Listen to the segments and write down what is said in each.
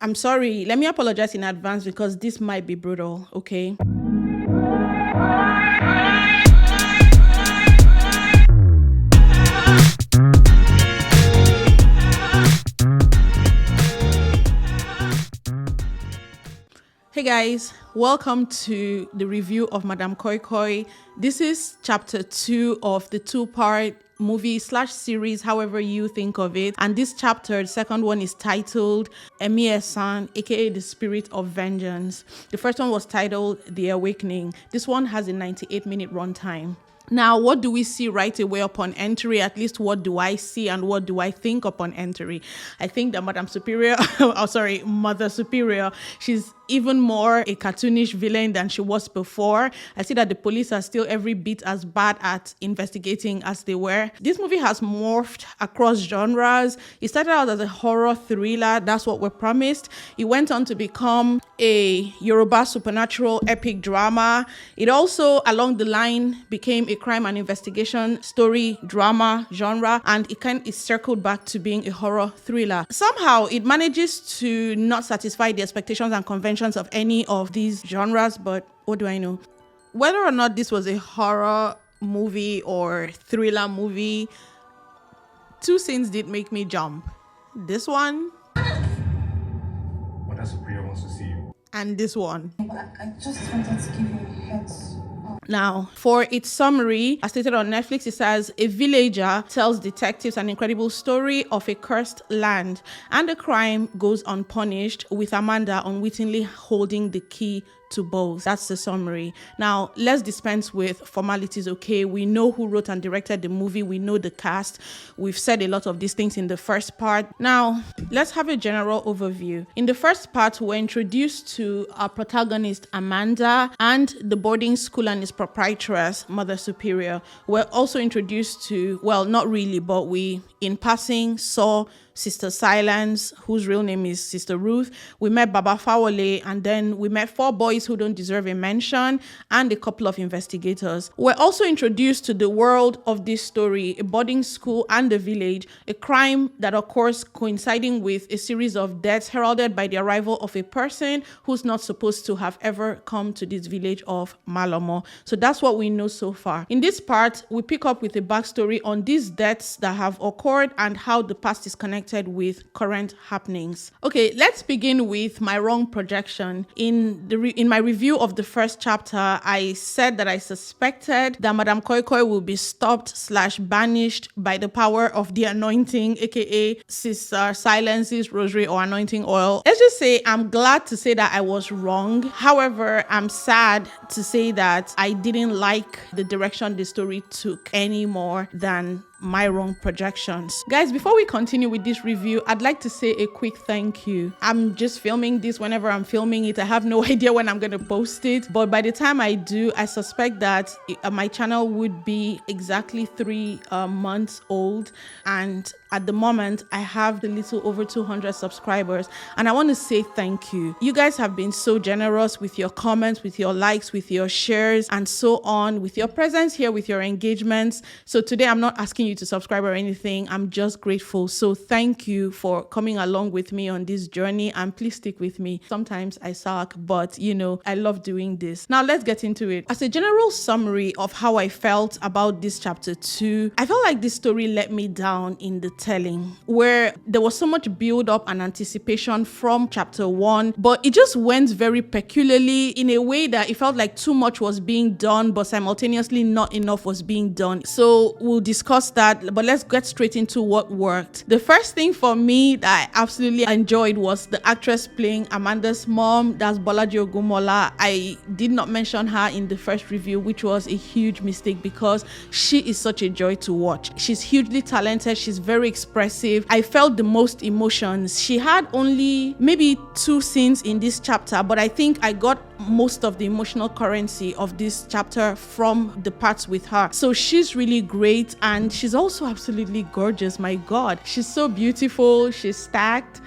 I'm sorry. Let me apologize in advance because this might be brutal, okay? Hey guys, welcome to the review of Madame Koi Koi. This is chapter 2 of the two-part movie/series, however you think of it. And this chapter, the second one, is titled Emi Esan, aka The Spirit of Vengeance. The first one was titled The Awakening. This one has a 98-minute runtime. Now, what do we see right away upon entry? At least what do I see and what do I think upon entry? I think that Mother Superior, she's even more a cartoonish villain than she was before. I see that the police are still every bit as bad at investigating as they were. This movie has morphed across genres. It started out as a horror thriller. That's what we're promised. It went on to become a Yoruba supernatural epic drama. It also, along the line, became a crime and investigation story drama genre, and it circled back to being a horror thriller. Somehow, it manages to not satisfy the expectations and conventions of any of these genres, but what do I know? Whether or not this was a horror movie or thriller movie, two scenes did make me jump. This one. Mother Superior wants to see you. And this one. I just wanted to give you a heads. Now, for its summary, as stated on Netflix, it says a villager tells detectives an incredible story of a cursed land, and the crime goes unpunished, with Amanda unwittingly holding the key to both. That's the summary. Now, let's dispense with formalities, okay? We know who wrote and directed the movie. We know the cast. We've said a lot of these things in the first part. Now, let's have a general overview. In the first part, we're introduced to our protagonist, Amanda, and the boarding school and its proprietress, Mother Superior. We're also introduced to, well, not really, but we, in passing, saw Sister Silence, whose real name is Sister Ruth. We met Baba Fawole, and then we met 4 boys who don't deserve a mention, and a couple of investigators. We're also introduced to the world of this story, a boarding school and a village, a crime that occurs coinciding with a series of deaths heralded by the arrival of a person who's not supposed to have ever come to this village of Malomo. So that's what we know so far. In this part, we pick up with a backstory on these deaths that have occurred and how the past is connected with current happenings. Okay, let's begin with my wrong projection. In my review of the first chapter, I said that I suspected that Madame Koi Koi will be stopped/banished by the power of the anointing, aka Sister Silence's rosary or anointing oil. Let's just say I'm glad to say that I was wrong. However, I'm sad to say that I didn't like the direction the story took any more than my wrong projections. Guys, before we continue with this review, I'd like to say a quick thank you. I'm just filming this whenever I'm filming it. I have no idea when I'm going to post it, but by the time I do, I suspect that my channel would be exactly 3 months old, and at the moment I have a little over 200 subscribers, and I want to say thank you. You guys have been so generous with your comments, with your likes, with your shares, and so on, with your presence here, with your engagements. So today I'm not asking you to subscribe or anything. I'm just grateful. So thank you for coming along with me on this journey, and please stick with me. Sometimes I suck, but I love doing this. Now let's get into it. As a general summary of how I felt about this chapter 2, I felt like this story let me down in the telling, where there was so much build up and anticipation from chapter 1, but it just went very peculiarly in a way that it felt like too much was being done, but simultaneously not enough was being done. So we'll discuss that, but let's get straight into what worked. The first thing for me that I absolutely enjoyed was the actress playing Amanda's mom. That's Bolaji Ogunmola. I did not mention her in the first review, which was a huge mistake because she is such a joy to watch. She's hugely talented. She's very expressive. I felt the most emotions. She had only maybe 2 scenes in this chapter, but I think I got most of the emotional currency of this chapter from the parts with her. So she's really great, and she's also absolutely gorgeous. My God, she's so beautiful. She's stacked.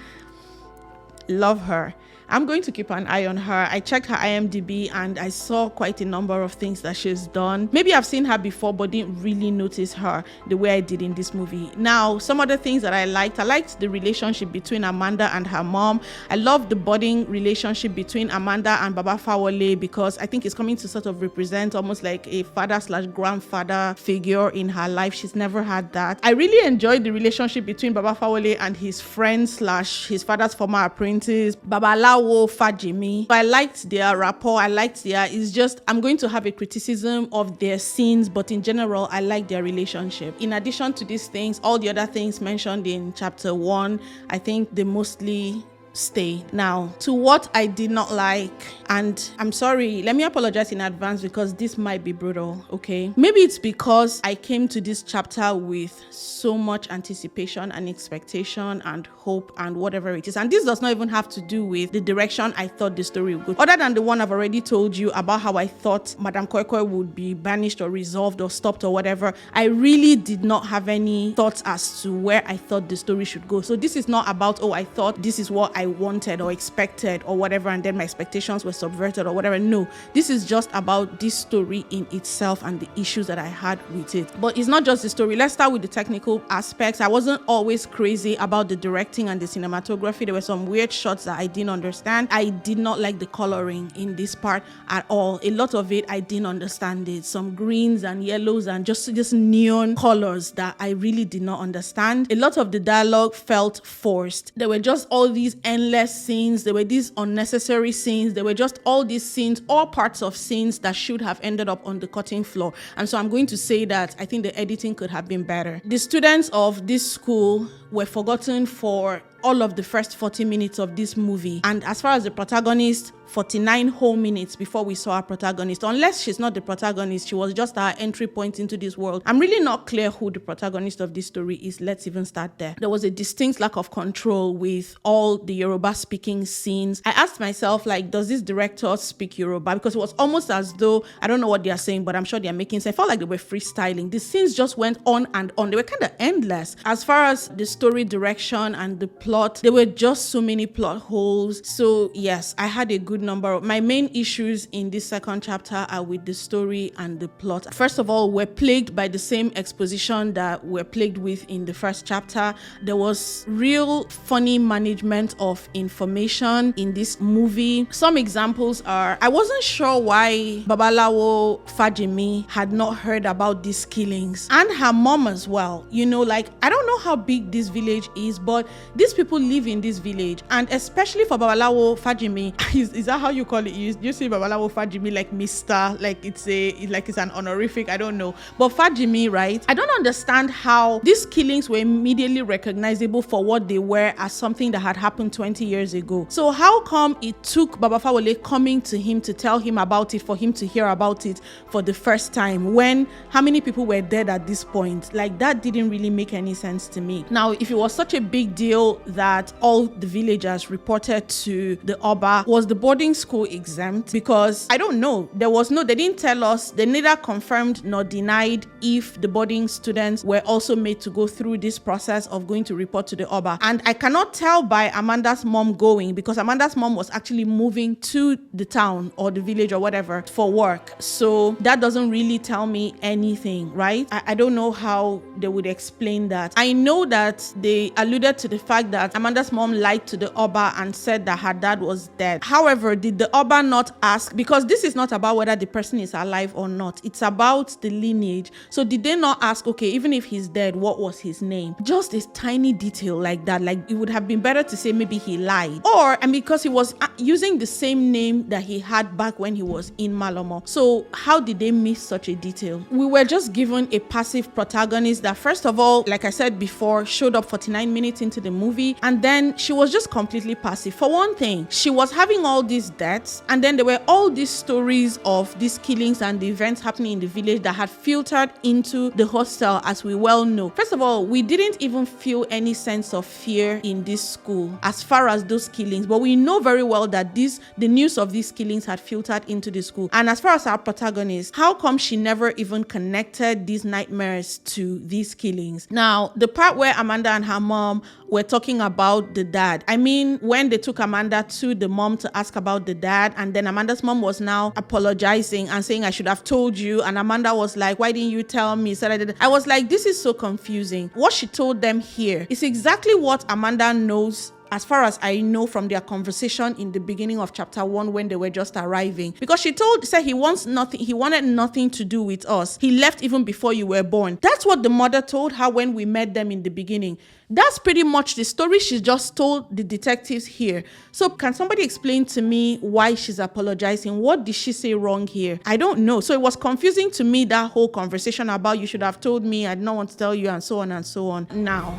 love her. I'm going to keep an eye on her. I checked her IMDb and I saw quite a number of things that she's done. Maybe I've seen her before, but didn't really notice her the way I did in this movie. Now, some other things that I liked the relationship between Amanda and her mom. I love the budding relationship between Amanda and Baba Fawole, because I think it's coming to sort of represent almost like a father/grandfather figure in her life. She's never had that. I really enjoyed the relationship between Baba Fawole and his friend/his father's former apprentice, Babalawo Fajimi. I liked their rapport. It's just, I'm going to have a criticism of their scenes, but in general, I like their relationship. In addition to these things, all the other things mentioned in chapter 1, I think they mostly stay. Now, to what I did not like, and I'm sorry, let me apologize in advance because this might be brutal, okay? Maybe it's because I came to this chapter with so much anticipation and expectation and hope and whatever it is. And this does not even have to do with the direction I thought the story would go. Other than the one I've already told you about how I thought Madame Koikoi would be banished or resolved or stopped or whatever, I really did not have any thoughts as to where I thought the story should go. So this is not about, oh, I thought this is what I wanted or expected or whatever, and then my expectations were subverted or whatever. No, this is just about this story in itself and the issues that I had with it. But it's not just the story. Let's start with the technical aspects. I wasn't always crazy about the directing and the cinematography. There were some weird shots that I didn't understand. I did not like the coloring in this part at all. A lot of it, I didn't understand it. Some greens and yellows and just neon colors that I really did not understand. A lot of the dialogue felt forced. There were just all these endless scenes. There were these unnecessary scenes. There were just all these scenes, all parts of scenes that should have ended up on the cutting floor. And so I'm going to say that I think the editing could have been better. The students of this school were forgotten for all of the first 40 minutes of this movie. And as far as the protagonist, 49 whole minutes before we saw our protagonist. Unless she's not the protagonist, she was just our entry point into this world. I'm really not clear who the protagonist of this story is. Let's even start there. There was a distinct lack of control with all the Yoruba speaking scenes. I asked myself, like, does this director speak Yoruba? Because it was almost as though, I don't know what they are saying, but I'm sure they are making sense. I felt like they were freestyling. The scenes just went on and on. They were kind of endless. As far as the story direction and the plot, there were just so many plot holes. So yes, I had a good number of my main issues in this second chapter are with the story and the plot. First of all, we're plagued by the same exposition that we're plagued with in the first chapter. There was real funny management of information in this movie. Some examples are, I wasn't sure why Babalawo Fajimi had not heard about these killings, and her mom as well. You know, like, I don't know how big this village is, but these people live in this village, and especially for Babalawo Fajimi, is that how you call it? You see Babalawo Fajimi like Mr. like it's an honorific, I don't know. But Fajimi, right? I don't understand how these killings were immediately recognizable for what they were as something that had happened 20 years ago. So how come it took Baba Fawole coming to him to tell him about it for him to hear about it for the first time, when how many people were dead at this point? Like, that didn't really make any sense to me. Now, if it was such a big deal that all the villagers reported to the Oba, was the boarding school exempt? Because I don't know, they didn't tell us. They neither confirmed nor denied if the boarding students were also made to go through this process of going to report to the Oba. And I cannot tell by Amanda's mom going, because Amanda's mom was actually moving to the town or the village or whatever for work. So that doesn't really tell me anything, right? I don't know how they would explain that. I know that they alluded to the fact that Amanda's mom lied to the Oba and said that her dad was dead. However, did the Oba not ask? Because this is not about whether the person is alive or not. It's about the lineage. So did they not ask, okay, even if he's dead, what was his name? Just a tiny detail like that. Like, it would have been better to say maybe he lied. Or, and because he was using the same name that he had back when he was in Malomo. So how did they miss such a detail? We were just given a passive protagonist that, first of all, like I said before, showed up 49 minutes into the movie, and then she was just completely passive. For one thing, she was having all these deaths, and then there were all these stories of these killings and the events happening in the village that had filtered into the hostel, as we well know. First of all, we didn't even feel any sense of fear in this school as far as those killings, but we know very well that the news of these killings had filtered into the school. And as far as our protagonist, how come she never even connected these nightmares to these killings? Now, the part where Amanda and her mom were talking talking about the dad. I mean, when they took Amanda to the mom to ask about the dad, and then Amanda's mom was now apologizing and saying, I should have told you. And Amanda was like, why didn't you tell me? So I was like, this is so confusing. What she told them here is exactly what Amanda knows, as far as I know, from their conversation in the beginning of chapter 1 when they were just arriving. Because she said he wanted nothing to do with us. He left even before you were born. That's what the mother told her when we met them in the beginning. That's pretty much the story she just told the detectives here. So can somebody explain to me why she's apologizing? What did she say wrong here? I don't know. So it was confusing to me, that whole conversation about you should have told me, I did not want to tell you, and so on and so on. Now,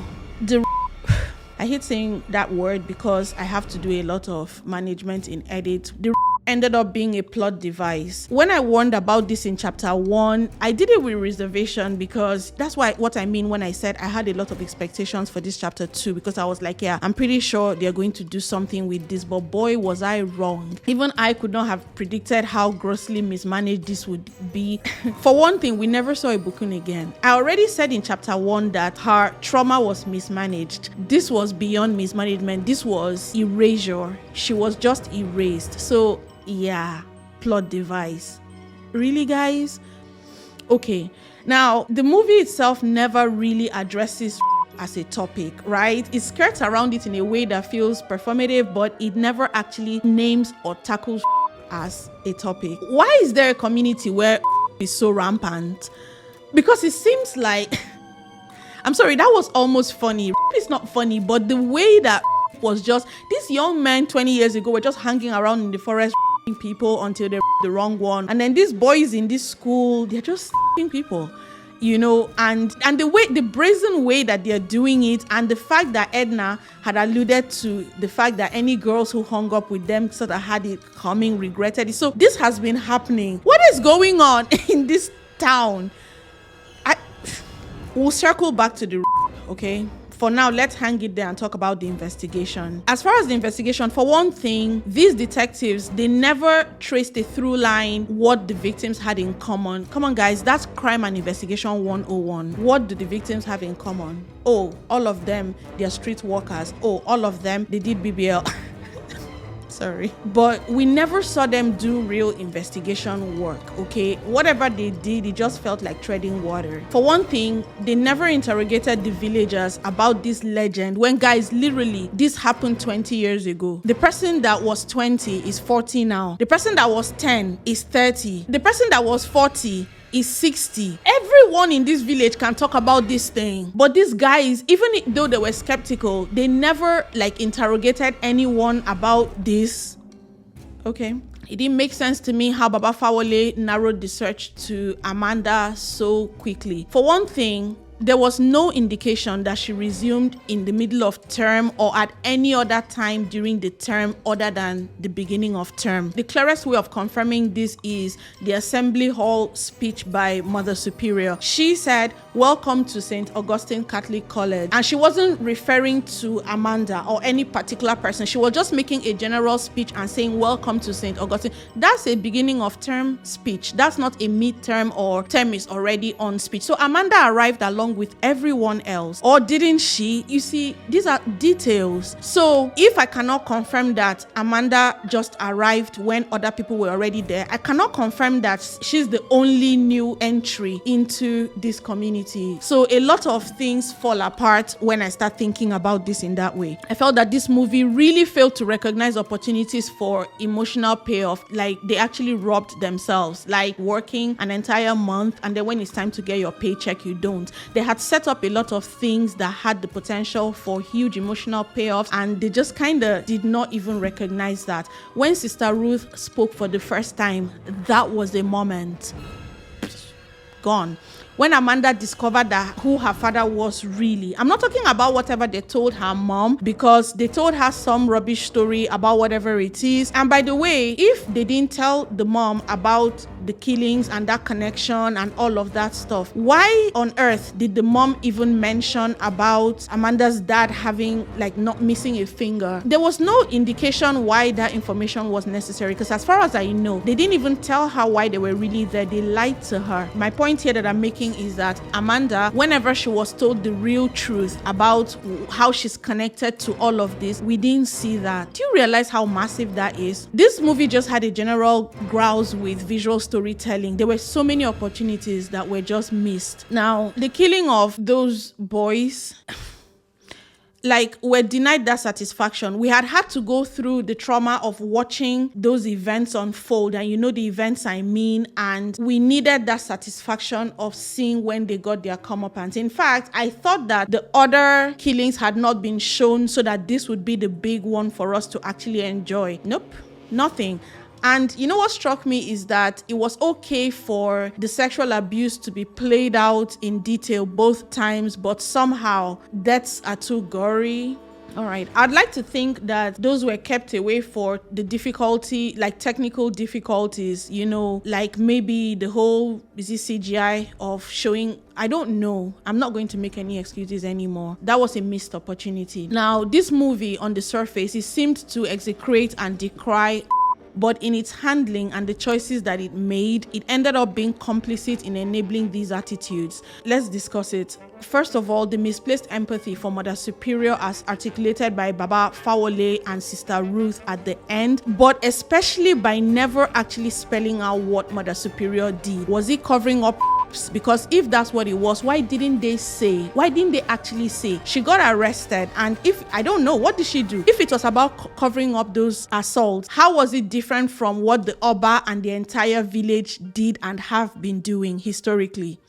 I hate saying that word because I have to do a lot of management in edit. The ended up being a plot device. When I warned about this in chapter 1, I did it with reservation, because that's what I mean when I said I had a lot of expectations for this chapter 2, because I was like, yeah, I'm pretty sure they're going to do something with this, but boy, was I wrong. Even I could not have predicted how grossly mismanaged this would be. For one thing, we never saw Ibukun again. I already said in chapter 1 that her trauma was mismanaged. This was beyond mismanagement. This was erasure. She was just erased. So yeah, plot device. Really, guys? Okay. Now, the movie itself never really addresses as a topic, right? It skirts around it in a way that feels performative, but it never actually names or tackles as a topic. Why is there a community where is so rampant? Because it seems like I'm sorry, that was almost funny. It's not funny, but the way that was just, these young men 20 years ago were just hanging around in the forest people until they're the wrong one, and then these boys in this school, they're just people, you know, and the brazen way that they're doing it, and the fact that Edna had alluded to the fact that any girls who hung up with them sort of had it coming, regretted it. So this has been happening. What is going on in this town? We'll circle back to the okay? For now, let's hang it there and talk about the investigation. As far as the investigation, for one thing, these detectives, they never traced a through line what the victims had in common. Come on, guys, that's crime and investigation 101. What do the victims have in common? Oh, all of them, they're street workers. Oh, all of them, they did BBL. Sorry. But we never saw them do real investigation work, okay? Whatever they did, it just felt like treading water. For one thing, they never interrogated the villagers about this legend when, guys, literally, this happened 20 years ago. The person that was 20 is 40 now. The person that was 10 is 30. The person that was 40 is 60. Everyone in this village can talk about this thing, but these guys, even though they were skeptical, they never interrogated anyone about this. Okay, it didn't make sense to me how Baba Fawole narrowed the search to Amanda so quickly. For one thing, there was no indication that she resumed in the middle of term or at any other time during the term other than the beginning of term. The clearest way of confirming this is the Assembly Hall speech by Mother Superior. She said, "Welcome to St. Augustine Catholic College." And she wasn't referring to Amanda or any particular person. She was just making a general speech and saying, "Welcome to St. Augustine." That's a beginning of term speech. That's not a mid-term or term is already on speech. So Amanda arrived along with everyone else, or didn't she? You see, these are details. So if I cannot confirm that Amanda just arrived when other people were already there, I cannot confirm that she's the only new entry into this community. So a lot of things fall apart when I start thinking about this in that way. I felt that this movie really failed to recognize opportunities for emotional payoff. Like, they actually robbed themselves, like working an entire month, and then when it's time to get your paycheck, you don't. They had set up a lot of things that had the potential for huge emotional payoffs, and they just kind of did not even recognize that. When Sister Ruth spoke for the first time, that was a moment. Gone. When Amanda discovered that who her father was really, I'm not talking about whatever they told her mom, because they told her some rubbish story about whatever it is. And by the way, if they didn't tell the mom about the killings and that connection and all of that stuff, why on earth did the mom even mention about Amanda's dad having, like, not missing a finger? There was no indication why that information was necessary, because as far as I know, they didn't even tell her why they were really there. They lied to her. My point here that I'm making shocking is that Amanda, whenever she was told the real truth about how she's connected to all of this, we didn't see that. Do you realize how massive that is? This movie just had a general grouse with visual storytelling. There were so many opportunities that were just missed. Now, the killing of those boys, like, we're denied that satisfaction. We had to go through the trauma of watching those events unfold, and you know the events I mean, and we needed that satisfaction of seeing when they got their comeuppance. In fact, I thought that the other killings had not been shown so that this would be the big one for us to actually enjoy. Nope, nothing. And you know what struck me is that it was okay for the sexual abuse to be played out in detail both times, but somehow deaths are too gory. All right. I'd like to think that those were kept away for the difficulty, like technical difficulties, you know, like maybe the whole, is it CGI of showing, I don't know. I'm not going to make any excuses anymore. That was a missed opportunity. Now, this movie on the surface, it seemed to execrate and decry, but in its handling and the choices that it made, it ended up being complicit in enabling these attitudes. Let's discuss it. First of all, the misplaced empathy for Mother Superior as articulated by Baba Fawole and Sister Ruth at the end, but especially by never actually spelling out what Mother Superior did. Was it covering up? Because if that's what it was, why didn't they say? Why didn't they actually say? She got arrested, and if, I don't know, what did she do? If it was about covering up those assaults, how was it different from what the Oba and the entire village did and have been doing historically?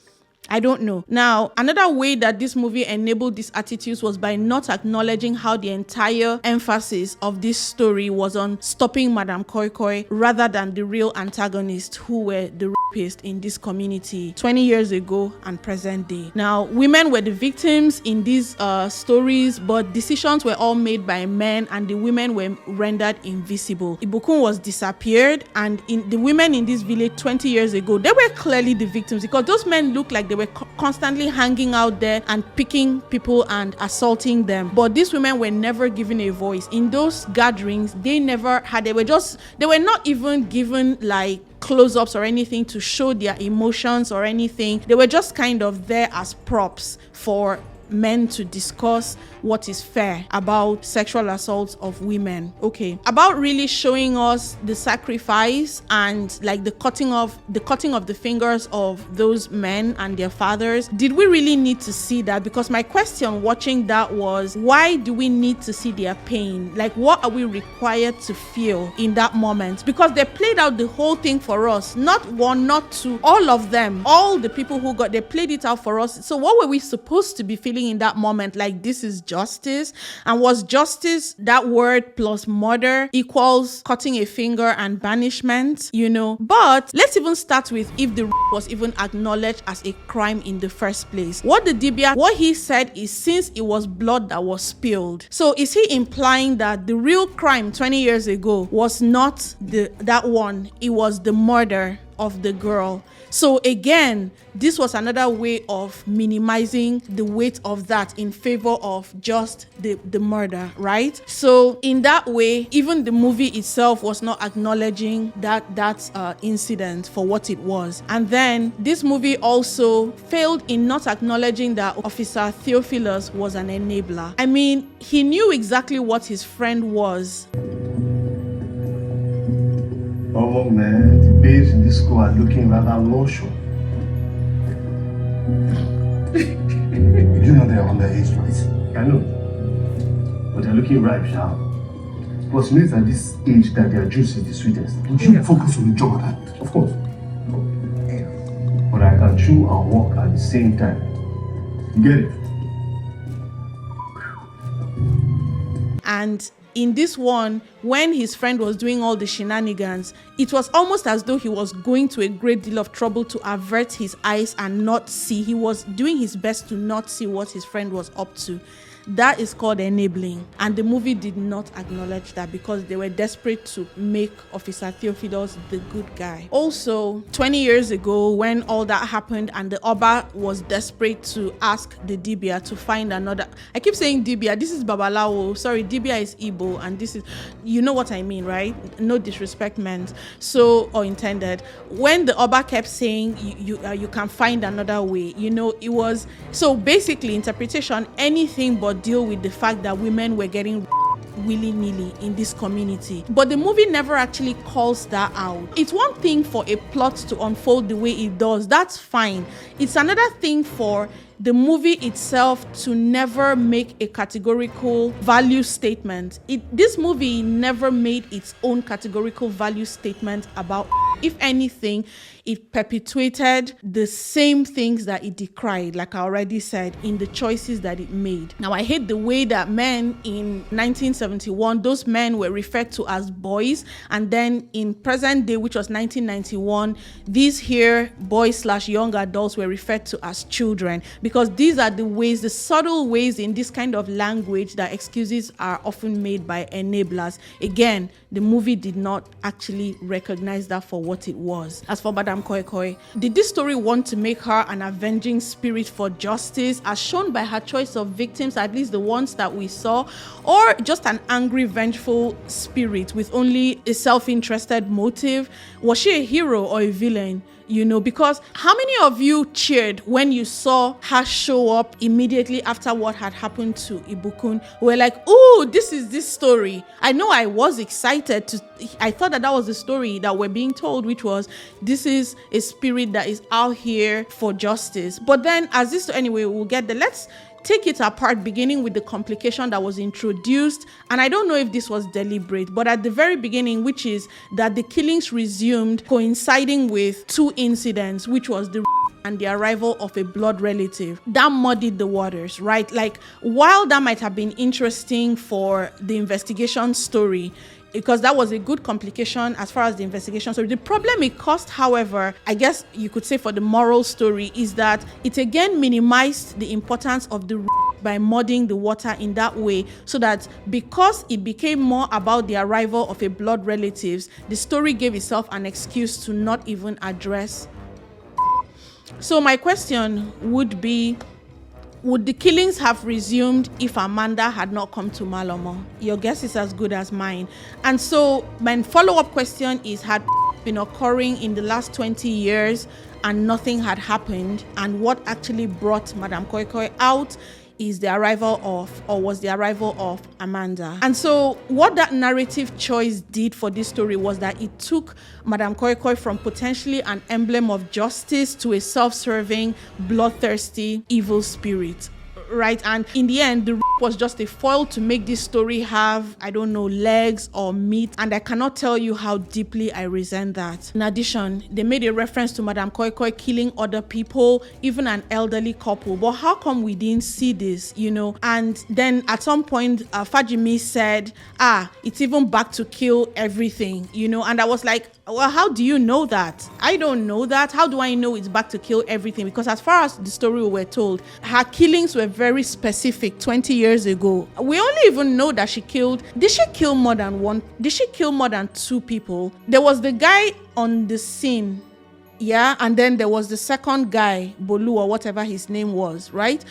I don't know. Now, another way that this movie enabled these attitudes was by not acknowledging how the entire emphasis of this story was on stopping Madame Koi Koi rather than the real antagonists who were the rapists in this community 20 years ago and present day. Now, women were the victims in these stories, but decisions were all made by men and the women were rendered invisible. Ibukun was disappeared, and the women in this village 20 years ago, they were clearly the victims because those men looked like they were constantly hanging out there and picking people and assaulting them. But these women were never given a voice. In those gatherings, they never had, they were not even given like close-ups or anything to show their emotions or anything. They were just kind of there as props for men to discuss what is fair about sexual assaults of women. Okay, about really showing us the sacrifice and like the cutting of the fingers of those men and their fathers. Did we really need to see that? Because my question watching that was, why do we need to see their pain? Like, what are we required to feel in that moment? Because they played out the whole thing for us, not one, not two, all of them, all the people who they played it out for us. So what were we supposed to be feeling in that moment? Like, this is justice? And was justice, that word plus murder, equals cutting a finger and banishment, you know? But let's even start with if the was even acknowledged as a crime in the first place. What he said is, since it was blood that was spilled, so is he implying that the real crime 20 years ago was not that one, it was the murder of the girl? So again, this was another way of minimizing the weight of that in favor of just the murder, right? So in that way, even the movie itself was not acknowledging that incident for what it was. And then this movie also failed in not acknowledging that Officer Theophilus was an enabler. I mean, he knew exactly what his friend was. Oh man, the babes in this school are looking rather lotion. You know they're underage, right? I know. But they're looking ripe, sharp. Plus, means at this age that their juice is the sweetest. Don't you focus on the job at that? Of course. But I can chew and walk at the same time. You get it? And in this one, when his friend was doing all the shenanigans, it was almost as though he was going to a great deal of trouble to avert his eyes and not see. He was doing his best to not see what his friend was up to. That is called enabling. And the movie did not acknowledge that because they were desperate to make Officer Theophilus the good guy. Also, 20 years ago, when all that happened and the Oba was desperate to ask the Dibia to find another, I keep saying Dibia, this is Babalawo, sorry, Dibia is Igbo, and this is, you know what I mean, right? No disrespect meant, so, or intended. When the Oba kept saying you can find another way, you know, it was, so basically interpretation, anything but deal with the fact that women were getting willy-nilly in this community. But the movie never actually calls that out. It's one thing for a plot to unfold the way it does, that's fine. It's another thing for the movie itself to never make a categorical value statement. This movie never made its own categorical value statement about, if anything, it perpetuated the same things that it decried, like I already said, in the choices that it made. Now, I hate the way that men in 1971, those men were referred to as boys, and then in present day, which was 1991, these here boys/young adults were referred to as children, because these are the ways, the subtle ways in this kind of language that excuses are often made by enablers. Again, the movie did not actually recognize that for what it was. As for Madam Koi Koi, did this story want to make her an avenging spirit for justice, as shown by her choice of victims, at least the ones that we saw, or just an angry, vengeful spirit with only a self-interested motive? Was she a hero or a villain? You know, because how many of you cheered when you saw her show up immediately after what had happened to Ibukun? We're like, oh, this is this story. I know I was excited I thought that was the story that we're being told, which was, this is a spirit that is out here for justice. But then anyway, we'll get there. Let's take it apart, beginning with the complication that was introduced. And I don't know if this was deliberate, but at the very beginning, which is that the killings resumed coinciding with two incidents, which was the and the arrival of a blood relative. That muddied the waters, right? Like, while that might have been interesting for the investigation story, because that was a good complication as far as the investigation. So the problem it caused, however, I guess you could say for the moral story, is that it again minimized the importance of the by muddying the water in that way, so that because it became more about the arrival of a blood relatives, the story gave itself an excuse to not even address. So my question would be, would the killings have resumed if Amanda had not come to Malomo? Your guess is as good as mine. And so my follow-up question is, had been occurring in the last 20 years and nothing had happened? And what actually brought Madam Koi Koi out is the arrival of, or was the arrival of, Amanda. And so what that narrative choice did for this story was that it took Madam Koi Koi from potentially an emblem of justice to a self-serving, bloodthirsty, evil spirit. Right? And in the end, the was just a foil to make this story have, I don't know, legs or meat. And I cannot tell you how deeply I resent that. In addition, they made a reference to Madam Koi Koi killing other people, even an elderly couple. But how come we didn't see this, you know? And then at some point, Fajimi said, it's even back to kill everything, you know? And I was like, well, how do you know that? I don't know that. How do I know it's back to kill everything? Because as far as the story we were told, her killings were very specific 20 years ago. We only even know that did she kill more than one? Did she kill more than two people? There was the guy on the scene, yeah? And then there was the second guy, Bolu or whatever his name was, right?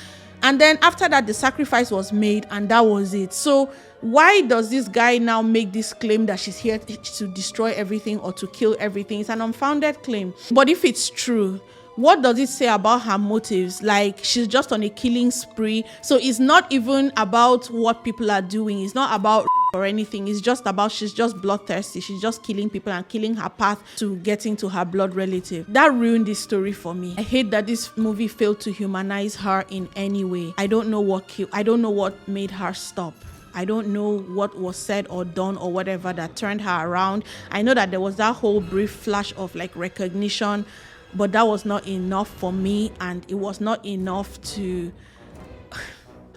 And then after that, the sacrifice was made and that was it. So why does this guy now make this claim that she's here to destroy everything or to kill everything? It's an unfounded claim. But if it's true, what does it say about her motives? Like, she's just on a killing spree. So it's not even about what people are doing. It's not about or anything. It's just about, she's just bloodthirsty. She's just killing people and killing her path to getting to her blood relative. That ruined this story for me. I hate that this movie failed to humanize her in any way. I don't know what made her stop. I don't know what was said or done or whatever that turned her around. I know that there was that whole brief flash of like recognition, but that was not enough for me, and it was not enough to...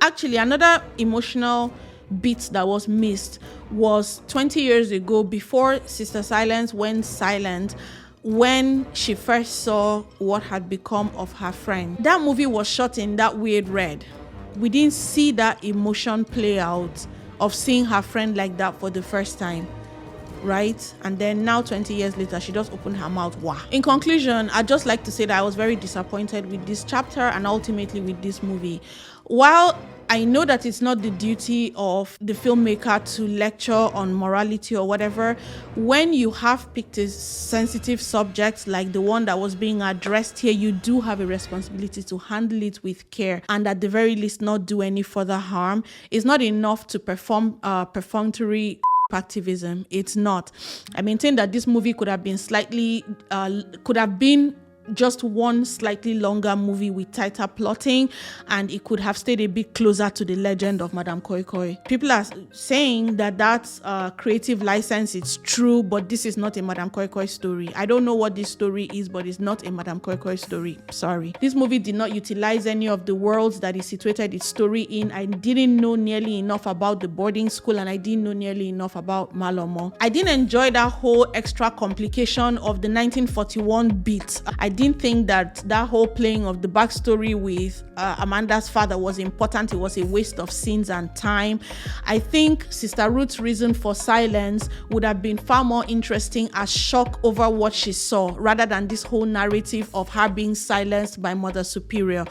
Actually, another emotional beat that was missed was 20 years ago, before Sister Silence went silent, when she first saw what had become of her friend. That movie was shot in that weird red. We didn't see that emotion play out of seeing her friend like that for the first time. Right? And then now 20 years later, she just opened her mouth. Wow. In conclusion, I'd just like to say that I was very disappointed with this chapter and ultimately with this movie. While I know that it's not the duty of the filmmaker to lecture on morality or whatever, when you have picked a sensitive subject like the one that was being addressed here, you do have a responsibility to handle it with care and at the very least not do any further harm. It's not enough to perform perfunctory activism. It's not. I maintain that this movie could have been just one slightly longer movie with tighter plotting, and it could have stayed a bit closer to the legend of Madame Koi Koi. People are saying that that's creative license. It's true, but this is not a Madame Koi Koi story. I don't know what this story is, but it's not a Madame Koi Koi story. Sorry. This movie did not utilize any of the worlds that it situated its story in. I didn't know nearly enough about the boarding school, and I didn't know nearly enough about Malomo. I didn't enjoy that whole extra complication of the 1941 beat. I didn't think that whole playing of the backstory with Amanda's father was important. It was a waste of scenes and time. I think Sister Ruth's reason for silence would have been far more interesting as shock over what she saw, rather than this whole narrative of her being silenced by Mother Superior.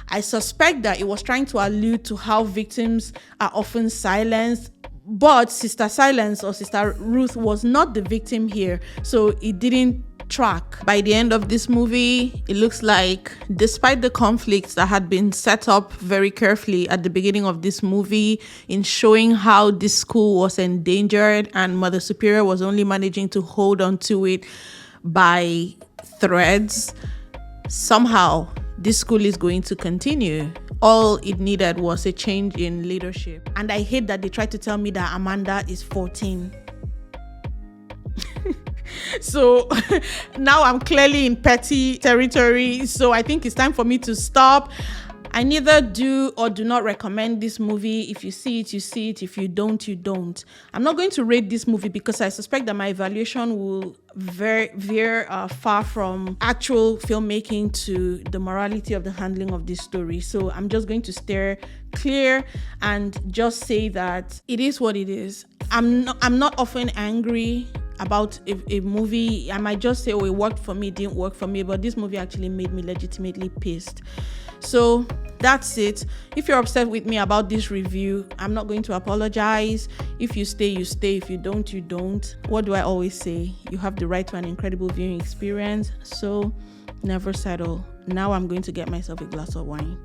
I suspect that it was trying to allude to how victims are often silenced, but Sister Silence or Sister Ruth was not the victim here, so it didn't track. By the end of this movie, it looks like, despite the conflicts that had been set up very carefully at the beginning of this movie in showing how this school was endangered and Mother Superior was only managing to hold on to it by threads, somehow this school is going to continue. All it needed was a change in leadership. And I hate that they tried to tell me that Amanda is 14. So now I'm clearly in petty territory. So I think it's time for me to stop. I neither do or do not recommend this movie. If you see it, you see it. If you don't, you don't. I'm not going to rate this movie because I suspect that my evaluation will veer far from actual filmmaking to the morality of the handling of this story. So I'm just going to steer clear and just say that it is what it is. I'm not often angry about a movie. I might just say, oh, it worked for me, it didn't work for me, but this movie actually made me legitimately pissed. So that's it. If you're upset with me about this review, I'm not going to apologize. If you stay, you stay. If you don't, you don't. What do I always say? You have the right to an incredible viewing experience, so never settle. Now I'm going to get myself a glass of wine.